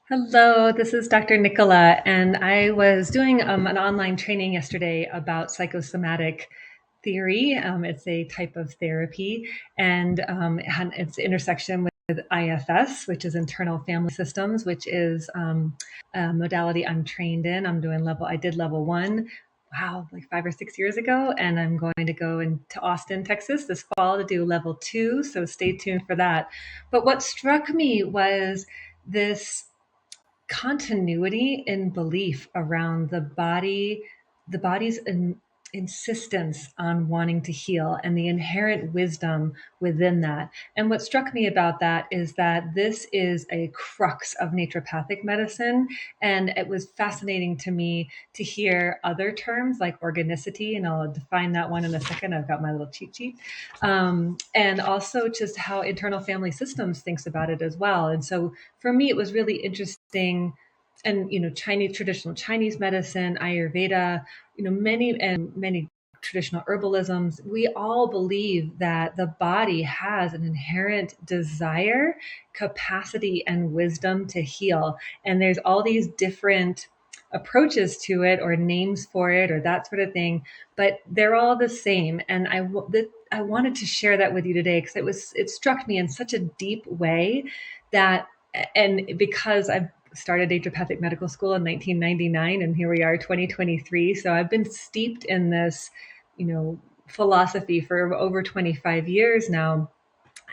Hello, this is Dr. Nicola, and I was doing an online training yesterday about psychosomatic theory. It's a type of therapy, and its intersection with IFS, which is internal family systems, which is a modality I'm trained in. I did level one. Wow, like 5 or 6 years ago, and I'm going to go into Austin, Texas this fall to do level two. So stay tuned for that. But what struck me was this continuity in belief around the body's insistence on wanting to heal and the inherent wisdom within that. And what struck me about that is that this is a crux of naturopathic medicine. And it was fascinating to me to hear other terms like organicity, and I'll define that one in a second. I've got my little cheat sheet. And also just how internal family systems thinks about it as well. And so for me, it was really interesting. And traditional Chinese medicine, Ayurveda, many traditional herbalisms, we all believe that the body has an inherent desire, capacity, and wisdom to heal. And there's all these different approaches to it, or names for it, or that sort of thing, but they're all the same. And I wanted to share that with you today because it struck me in such a deep way that, and because I've started naturopathic medical school in 1999, and here we are, 2023. So I've been steeped in this, philosophy for over 25 years now.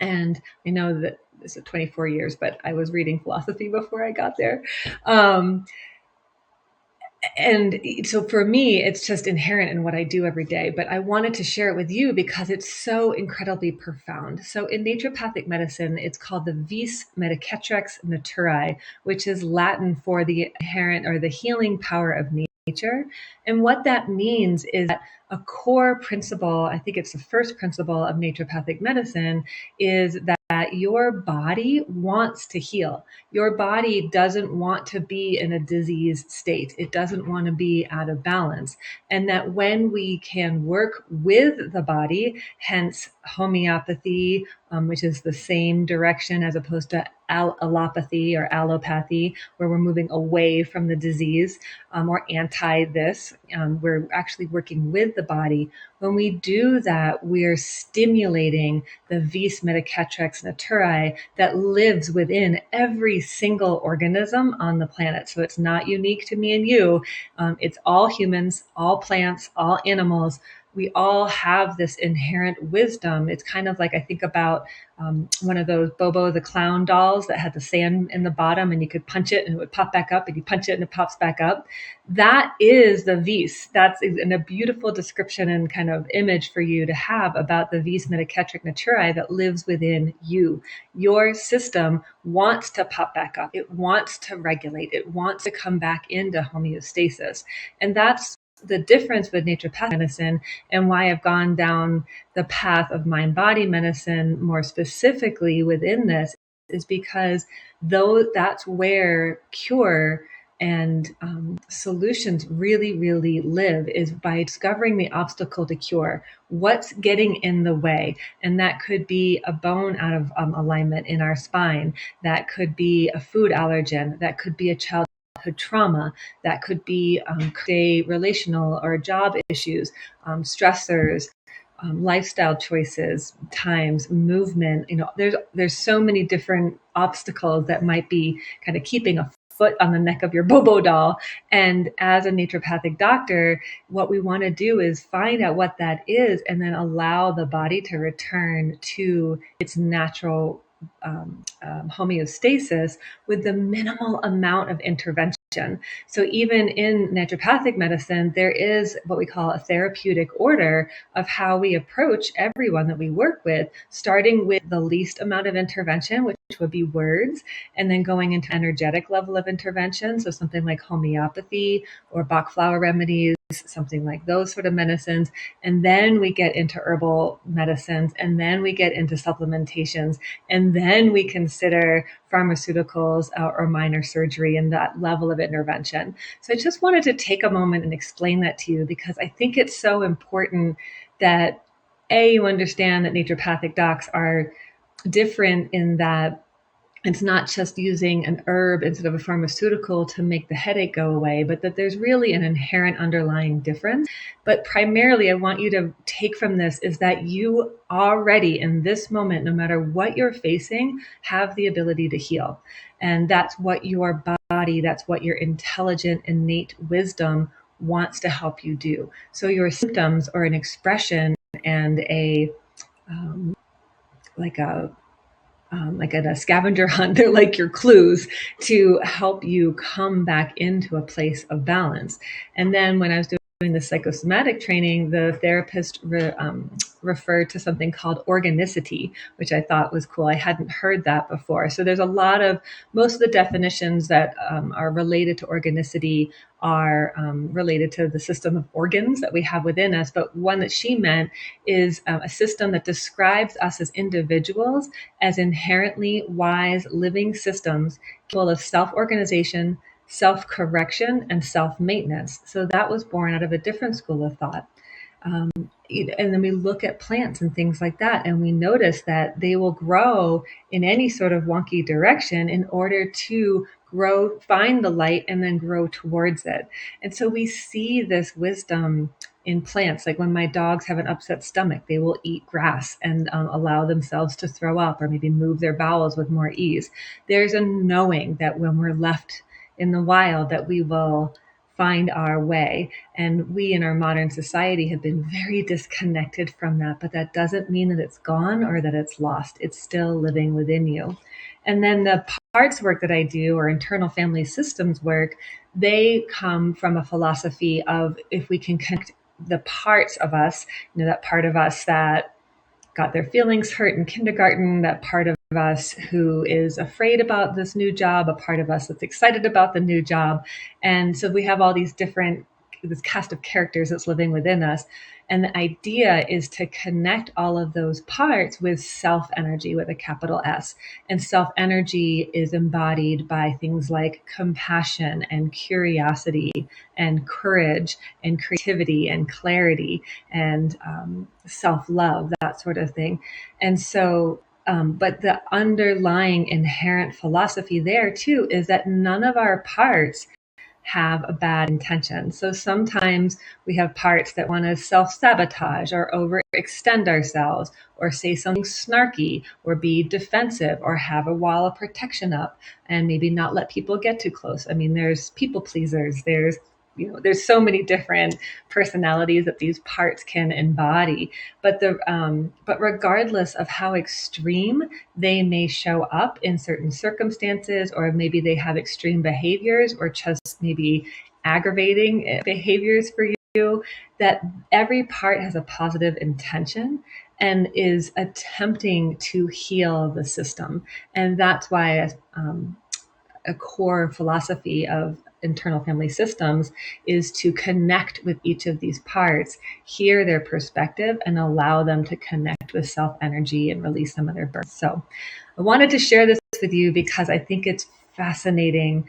And I know that it's 24 years, but I was reading philosophy before I got there. Um, and so for me, it's just inherent in what I do every day. But I wanted to share it with you because it's so incredibly profound. So in naturopathic medicine, it's called the vis medicatrix naturae, which is Latin for the inherent or the healing power of nature. And what that means is that a core principle, I think it's the first principle of naturopathic medicine, is that your body wants to heal. Your body doesn't want to be in a diseased state. It doesn't want to be out of balance. And that when we can work with the body, hence homeopathy, which is the same direction as opposed to allopathy or allopathy, where we're moving away from the disease, or anti this. We're actually working with the body. When we do that, we're stimulating the vis medicatrix naturae that lives within every single organism on the planet. So it's not unique to me and you. It's all humans, all plants, all animals. We all have this inherent wisdom. It's kind of like, I think about one of those Bobo the Clown dolls that had the sand in the bottom, and you could punch it and it would pop back up, and you punch it and it pops back up. That is the vis. That's a beautiful description and kind of image for you to have about the vis medicatrix naturae that lives within you. Your system wants to pop back up. It wants to regulate. It wants to come back into homeostasis. And that's the difference with naturopathic medicine, and why I've gone down the path of mind-body medicine more specifically within this, is because though that's where cure and solutions really, really live, is by discovering the obstacle to cure. What's getting in the way? And that could be a bone out of alignment in our spine. That could be a food allergen. That could be a childhood trauma. That could be relational or job issues, stressors, lifestyle choices, times, movement. There's so many different obstacles that might be kind of keeping a foot on the neck of your Bobo doll. And as a naturopathic doctor, what we want to do is find out what that is, and then allow the body to return to its natural homeostasis with the minimal amount of intervention. So even in naturopathic medicine, there is what we call a therapeutic order of how we approach everyone that we work with, starting with the least amount of intervention, which would be words, and then going into energetic level of intervention. So something like homeopathy or Bach flower remedies, something like those sort of medicines. And then we get into herbal medicines, and then we get into supplementations, and then we consider pharmaceuticals or minor surgery and that level of intervention. So I just wanted to take a moment and explain that to you, because I think it's so important that you understand that naturopathic docs are different in that it's not just using an herb instead of a pharmaceutical to make the headache go away, but that there's really an inherent underlying difference. But primarily, I want you to take from this is that you already in this moment, no matter what you're facing, have the ability to heal. And that's what your body, that's what your intelligent, innate wisdom wants to help you do. So your symptoms are an expression and um, like a like in a scavenger hunt, they're like your clues to help you come back into a place of balance. And then when I was doing the psychosomatic training, the therapist referred to something called organicity, which I thought was cool. I hadn't heard that before. So there's most of the definitions that are related to organicity are related to the system of organs that we have within us. But one that she meant is a system that describes us as individuals as inherently wise living systems capable of self-organization, self-correction, and self-maintenance. So that was born out of a different school of thought. And then we look at plants and things like that, and we notice that they will grow in any sort of wonky direction in order to grow, find the light, and then grow towards it. And so we see this wisdom in plants. Like when my dogs have an upset stomach, they will eat grass and allow themselves to throw up or maybe move their bowels with more ease. There's a knowing that when we're left in the wild that we will find our way. And we in our modern society have been very disconnected from that, but that doesn't mean that it's gone or that it's lost. It's still living within you. And then the parts work that I do, or internal family systems work, they come from a philosophy of if we can connect the parts of us, that part of us that got their feelings hurt in kindergarten, that part of us who is afraid about this new job, a part of us that's excited about the new job. And so we have all this cast of characters that's living within us. And the idea is to connect all of those parts with self energy with a capital S. And self energy is embodied by things like compassion and curiosity and courage and creativity and clarity and self love, that sort of thing. And so, but the underlying inherent philosophy there too is that none of our parts have a bad intention. So sometimes we have parts that want to self-sabotage or overextend ourselves or say something snarky or be defensive or have a wall of protection up and maybe not let people get too close. I mean, there's people pleasers, there's so many different personalities that these parts can embody, but regardless of how extreme they may show up in certain circumstances, or maybe they have extreme behaviors or just maybe aggravating behaviors for you, that every part has a positive intention and is attempting to heal the system. And that's why a core philosophy of internal family systems is to connect with each of these parts, hear their perspective, and allow them to connect with self energy and release some of their burdens. So I wanted to share this with you because I think it's fascinating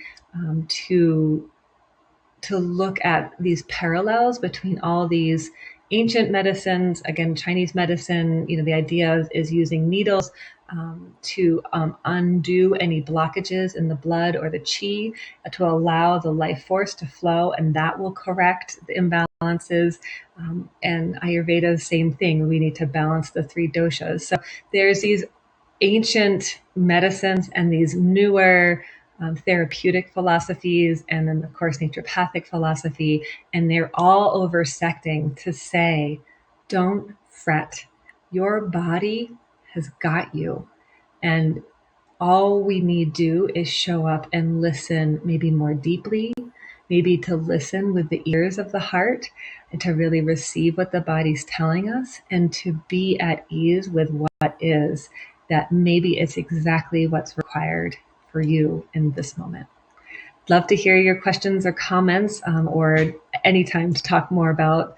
to look at these parallels between all these ancient medicines. Again, Chinese medicine, the idea is using needles to undo any blockages in the blood or the qi to allow the life force to flow, and that will correct the imbalances. And Ayurveda, same thing. We need to balance the three doshas. So there's these ancient medicines and these newer therapeutic philosophies, and then of course naturopathic philosophy, and they're all intersecting to say, don't fret. Your body has got you. And all we need do is show up and listen maybe more deeply, maybe to listen with the ears of the heart and to really receive what the body's telling us and to be at ease with what is, that maybe it's exactly what's required for you in this moment. Love to hear your questions or comments, or anytime to talk more about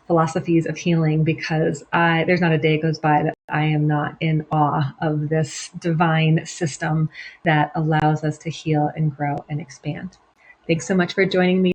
philosophies of healing, because there's not a day goes by that I am not in awe of this divine system that allows us to heal and grow and expand. Thanks so much for joining me